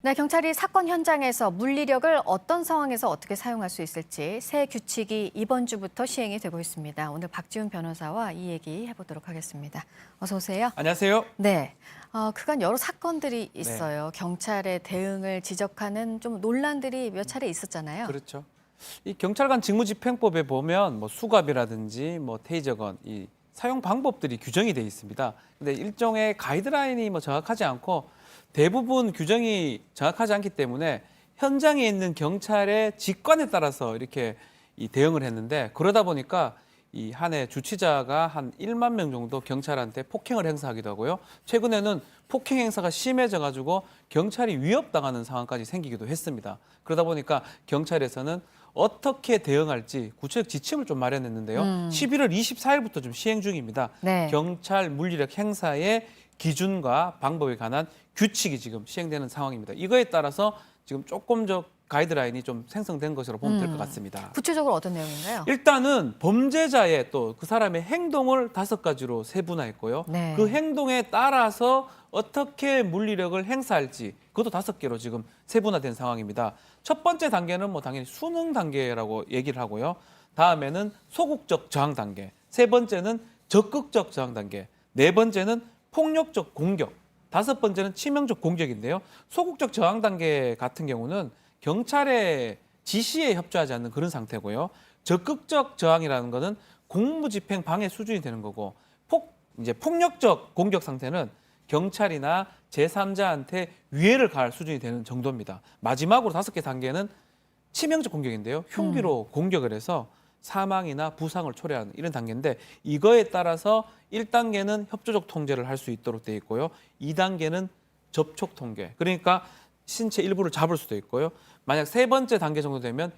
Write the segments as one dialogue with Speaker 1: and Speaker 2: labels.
Speaker 1: 네, 경찰이 사건 현장에서 물리력을 어떤 상황에서 어떻게 사용할 수 있을지 새 규칙이 이번 주부터 시행이 되고 있습니다. 오늘 박지훈 변호사와 이 얘기 해보도록 하겠습니다. 어서 오세요.
Speaker 2: 안녕하세요.
Speaker 1: 네, 그간 여러 사건들이 있어요. 경찰의 대응을 지적하는 좀 논란들이 몇 차례 있었잖아요.
Speaker 2: 그렇죠. 이 경찰관 직무집행법에 보면 뭐 수갑이라든지 뭐 테이저건 이 사용 방법들이 규정이 돼 있습니다. 근데 일종의 가이드라인이 뭐 정확하지 않고 대부분 규정이 정확하지 않기 때문에 현장에 있는 경찰의 직관에 따라서 이렇게 이 대응을 했는데 그러다 보니까 이 한 해 주치자가 한 1만 명 정도 경찰한테 폭행을 행사하기도 하고요. 최근에는 폭행 행사가 심해져 가지고 경찰이 위협당하는 상황까지 생기기도 했습니다. 그러다 보니까 경찰에서는 어떻게 대응할지 구체적 지침을 좀 마련했는데요. 11월 24일부터 좀 시행 중입니다.
Speaker 1: 네.
Speaker 2: 경찰 물리력 행사의 기준과 방법에 관한 규칙이 지금 시행되는 상황입니다. 이거에 따라서 지금 조금 더 가이드라인이 좀 생성된 것으로 보면 될 것 같습니다.
Speaker 1: 구체적으로 어떤 내용인가요?
Speaker 2: 일단은 범죄자의 또 그 사람의 행동을 5가지로 세분화했고요.
Speaker 1: 네.
Speaker 2: 그 행동에 따라서 어떻게 물리력을 행사할지 그것도 5개로 지금 세분화된 상황입니다. 첫 번째 단계는 뭐 당연히 수능 단계라고 얘기를 하고요. 다음에는 소극적 저항 단계, 세 번째는 적극적 저항 단계, 네 번째는 폭력적 공격, 5번째는 치명적 공격인데요. 소극적 저항 단계 같은 경우는 경찰의 지시에 협조하지 않는 그런 상태고요. 적극적 저항이라는 것은 공무집행 방해 수준이 되는 거고, 이제 폭력적 공격 상태는 경찰이나 제3자한테 위해를 가할 수준이 되는 정도입니다. 마지막으로 5개 단계는 치명적 공격인데요. 흉기로 공격을 해서 사망이나 부상을 초래하는 이런 단계인데 이거에 따라서 1단계는 협조적 통제를 할 수 있도록 돼 있고요. 2단계는 접촉 통제. 그러니까 신체 일부를 잡을 수도 있고요. 만약 3번째 단계 정도 되면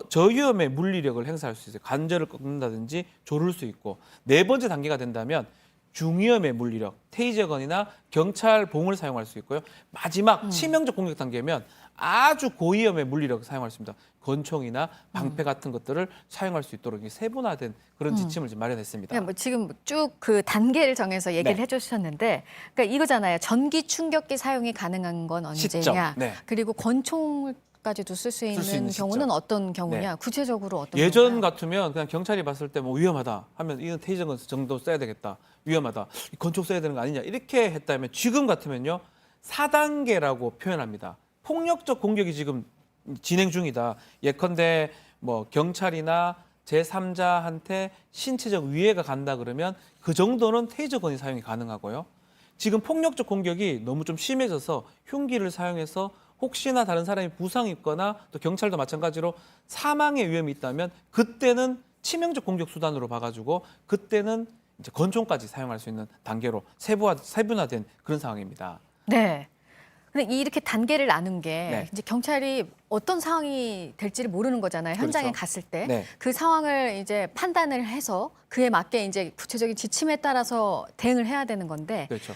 Speaker 2: 저위험의 물리력을 행사할 수 있어요. 관절을 꺾는다든지 조를 수 있고 4번째 단계가 된다면 중위험의 물리력, 테이저건이나 경찰 봉을 사용할 수 있고요. 마지막 치명적 공격 단계면 아주 고위험의 물리력을 사용할 수 있습니다. 권총이나 방패 같은 것들을 사용할 수 있도록 세분화된 그런 지침을 지금 마련했습니다.
Speaker 1: 뭐 지금 쭉 그 단계를 정해서 얘기를
Speaker 2: 네.
Speaker 1: 해주셨는데, 그러니까 이거잖아요. 전기 충격기 사용이 가능한 건 언제냐?
Speaker 2: 시점. 네.
Speaker 1: 그리고 권총까지도 쓸 수 있는
Speaker 2: 있는
Speaker 1: 경우는
Speaker 2: 시점.
Speaker 1: 어떤 경우냐?
Speaker 2: 네.
Speaker 1: 구체적으로 어떤
Speaker 2: 예전
Speaker 1: 경우나요?
Speaker 2: 같으면 그냥 경찰이 봤을 때 뭐 위험하다 하면 이건 테이저건 정도 써야 되겠다. 위험하다. 권총 써야 되는 거 아니냐. 이렇게 했다면 지금 같으면요. 4단계라고 표현합니다. 폭력적 공격이 지금 진행 중이다. 예컨대 뭐 경찰이나 제3자한테 신체적 위해가 간다 그러면 그 정도는 테이저건이 사용이 가능하고요. 지금 폭력적 공격이 너무 좀 심해져서 흉기를 사용해서 혹시나 다른 사람이 부상이 있거나 또 경찰도 마찬가지로 사망의 위험이 있다면 그때는 치명적 공격 수단으로 봐가지고 그때는 이제 권총까지 사용할 수 있는 단계로 세분화된 그런 상황입니다.
Speaker 1: 네. 근데 이렇게 단계를 나눈 게
Speaker 2: 네.
Speaker 1: 이제 경찰이 어떤 상황이 될지를 모르는 거잖아요. 현장에
Speaker 2: 그렇죠.
Speaker 1: 갔을 때.
Speaker 2: 네.
Speaker 1: 그 상황을 이제 판단을 해서 그에 맞게 이제 구체적인 지침에 따라서 대응을 해야 되는 건데
Speaker 2: 그렇죠.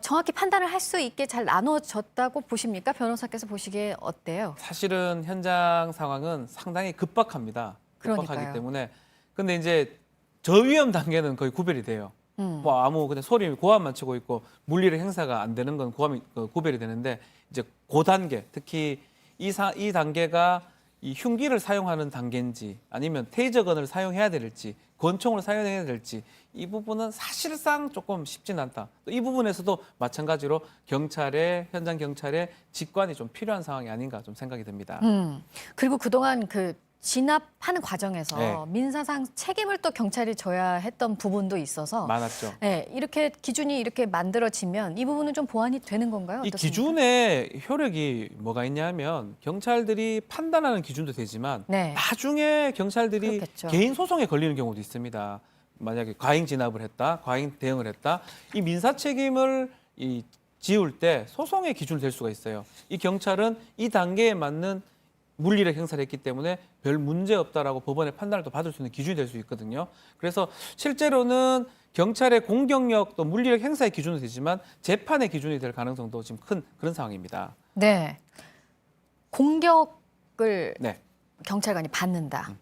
Speaker 1: 정확히 판단을 할 수 있게 잘 나눠졌다고 보십니까? 변호사께서 보시기에 어때요?
Speaker 2: 사실은 현장 상황은 상당히 급박합니다. 급박하기
Speaker 1: 그러니까요.
Speaker 2: 때문에. 근데 이제 저위험 단계는 거의 구별이 돼요. 뭐 아무 그냥 소리 고함만 치고 있고 물리력 행사가 안 되는 건 구별이 되는데 이제 그 단계 특히 이 단계가 이 흉기를 사용하는 단계인지 아니면 테이저건을 사용해야 될지 권총을 사용해야 될지 이 부분은 사실상 조금 쉽지는 않다. 또 이 부분에서도 마찬가지로 현장 경찰의 직관이 좀 필요한 상황이 아닌가 좀 생각이 듭니다.
Speaker 1: 그리고 그동안 그 진압하는 과정에서
Speaker 2: 네.
Speaker 1: 민사상 책임을 또 경찰이 져야 했던 부분도 있어서
Speaker 2: 많았죠.
Speaker 1: 네, 이렇게 기준이 이렇게 만들어지면 이 부분은 좀 보완이 되는 건가요?
Speaker 2: 이
Speaker 1: 어떻습니까?
Speaker 2: 기준의 효력이 뭐가 있냐면 경찰들이 판단하는 기준도 되지만
Speaker 1: 네.
Speaker 2: 나중에 경찰들이
Speaker 1: 그렇겠죠.
Speaker 2: 개인 소송에 걸리는 경우도 있습니다. 만약에 과잉 진압을 했다, 과잉 대응을 했다, 이 민사 책임을 지울 때 소송의 기준이 될 수가 있어요. 이 경찰은 이 단계에 맞는 물리력 행사를 했기 때문에 별 문제 없다라고 법원의 판단을 또 받을 수 있는 기준이 될 수 있거든요. 그래서 실제로는 경찰의 공격력 또 물리력 행사의 기준도 되지만 재판의 기준이 될 가능성도 지금 큰 그런 상황입니다.
Speaker 1: 네. 공격을
Speaker 2: 네.
Speaker 1: 경찰관이 받는다.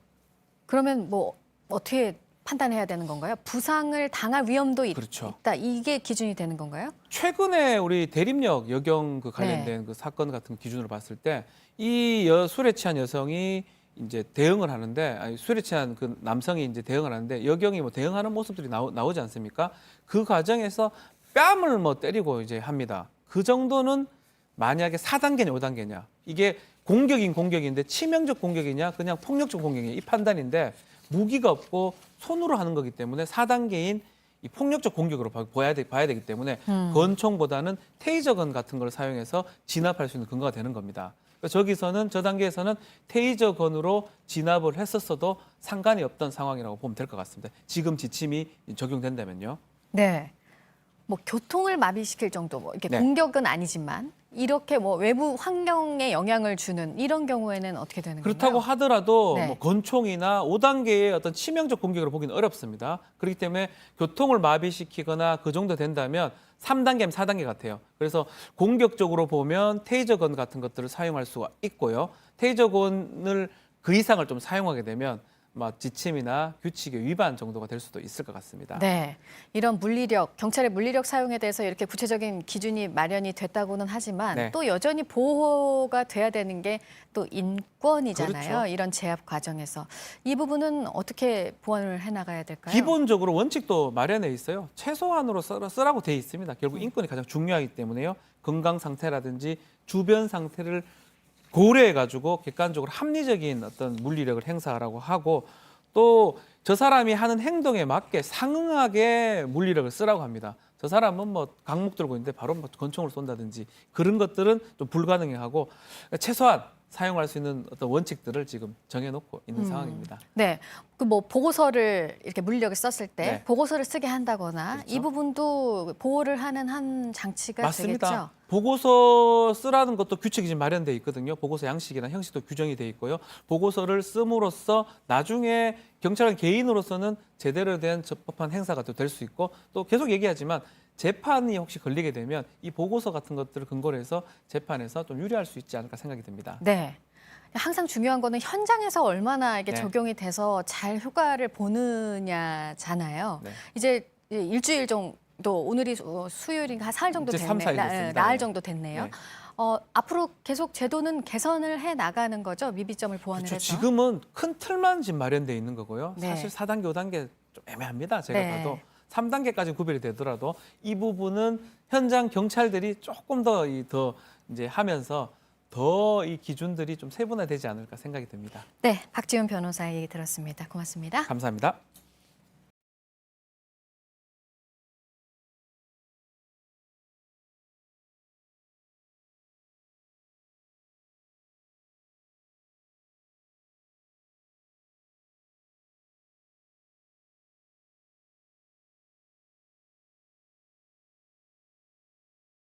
Speaker 1: 그러면 뭐 어떻게 판단해야 되는 건가요? 부상을 당할 위험도
Speaker 2: 그렇죠.
Speaker 1: 있다. 이게 기준이 되는 건가요?
Speaker 2: 최근에 우리 대림역 여경 그 관련된 그 사건 같은 기준으로 봤을 때 이 술에 취한 여성이 이제 대응을 하는데 아니, 술에 취한 그 남성이 이제 대응을 하는데 여경이 뭐 대응하는 모습들이 나오지 않습니까? 그 과정에서 뺨을 뭐 때리고 이제 합니다. 그 정도는 만약에 4단계냐 5단계냐 이게 공격인 공격인데 치명적 공격이냐 그냥 폭력적 공격이냐 이 판단인데 무기가 없고 손으로 하는 거기 때문에 4단계인 이 폭력적 공격으로 봐야 되기 때문에 권총보다는 테이저건 같은 걸 사용해서 진압할 수 있는 근거가 되는 겁니다. 그래서 저 단계에서는 테이저건으로 진압을 했었어도 상관이 없던 상황이라고 보면 될 것 같습니다. 지금 지침이 적용된다면요.
Speaker 1: 네. 뭐 교통을 마비시킬 정도, 뭐 이렇게
Speaker 2: 네.
Speaker 1: 공격은 아니지만 이렇게 뭐 외부 환경에 영향을 주는 이런 경우에는 어떻게 되는
Speaker 2: 그렇다고
Speaker 1: 건가요?
Speaker 2: 하더라도
Speaker 1: 네.
Speaker 2: 뭐 권총이나 5단계의 어떤 치명적 공격으로 보기는 어렵습니다. 그렇기 때문에 교통을 마비시키거나 그 정도 된다면 3단계면 4단계 같아요. 그래서 공격적으로 보면 테이저건 같은 것들을 사용할 수가 있고요. 테이저건을 그 이상을 좀 사용하게 되면 지침이나 규칙의 위반 정도가 될 수도 있을 것 같습니다.
Speaker 1: 네, 이런 물리력, 경찰의 물리력 사용에 대해서 이렇게 구체적인 기준이 마련이 됐다고는 하지만
Speaker 2: 네.
Speaker 1: 또 여전히 보호가 돼야 되는 게 또 인권이잖아요.
Speaker 2: 그렇죠.
Speaker 1: 이런 제압 과정에서 이 부분은 어떻게 보완을 해나가야 될까요?
Speaker 2: 기본적으로 원칙도 마련해 있어요. 최소한으로 쓰라고 돼 있습니다. 결국 인권이 가장 중요하기 때문에요. 건강 상태라든지 주변 상태를 고려해가지고 객관적으로 합리적인 어떤 물리력을 행사하라고 하고 또 저 사람이 하는 행동에 맞게 상응하게 물리력을 쓰라고 합니다. 저 사람은 뭐 강목 들고 있는데 바로 뭐 권총을 쏜다든지 그런 것들은 좀 불가능하고 최소한 사용할 수 있는 어떤 원칙들을 지금 정해놓고 있는 상황입니다.
Speaker 1: 네, 그 뭐 보고서를 이렇게 물리력을 썼을 때
Speaker 2: 네.
Speaker 1: 보고서를 쓰게 한다거나
Speaker 2: 그렇죠.
Speaker 1: 이 부분도 보호를 하는 한 장치가
Speaker 2: 맞습니다.
Speaker 1: 되겠죠.
Speaker 2: 보고서 쓰라는 것도 규칙이 지금 마련돼 있거든요. 보고서 양식이나 형식도 규정이 돼 있고요. 보고서를 씀으로써 나중에 경찰관 개인으로서는 제대로 된 적법한 행사가 될 수 있고 또 계속 얘기하지만 재판이 혹시 걸리게 되면 이 보고서 같은 것들을 근거로 해서 재판에서 좀 유리할 수 있지 않을까 생각이 듭니다.
Speaker 1: 네. 항상 중요한 거는 현장에서 얼마나 이게
Speaker 2: 네.
Speaker 1: 적용이 돼서 잘 효과를 보느냐잖아요.
Speaker 2: 네.
Speaker 1: 이제 일주일 정도 오늘이 수요일인가 한 사흘 정도
Speaker 2: 이제 3, 4일 됐습니다.
Speaker 1: 나흘
Speaker 2: 네.
Speaker 1: 정도 됐네요.
Speaker 2: 네.
Speaker 1: 앞으로 계속 제도는 개선을 해 나가는 거죠. 미비점을 보완을
Speaker 2: 그렇죠.
Speaker 1: 해서.
Speaker 2: 지금은 큰 틀만 지금 마련돼 있는 거고요.
Speaker 1: 네.
Speaker 2: 사실 4단계, 5단계 좀 애매합니다. 제가
Speaker 1: 네.
Speaker 2: 봐도. 3단계까지 구별이 되더라도 이 부분은 현장 경찰들이 조금 더 이제 하면서 더 이 기준들이 좀 세분화되지 않을까 생각이 듭니다.
Speaker 1: 네, 박지훈 변호사의 얘기 들었습니다. 고맙습니다.
Speaker 2: 감사합니다.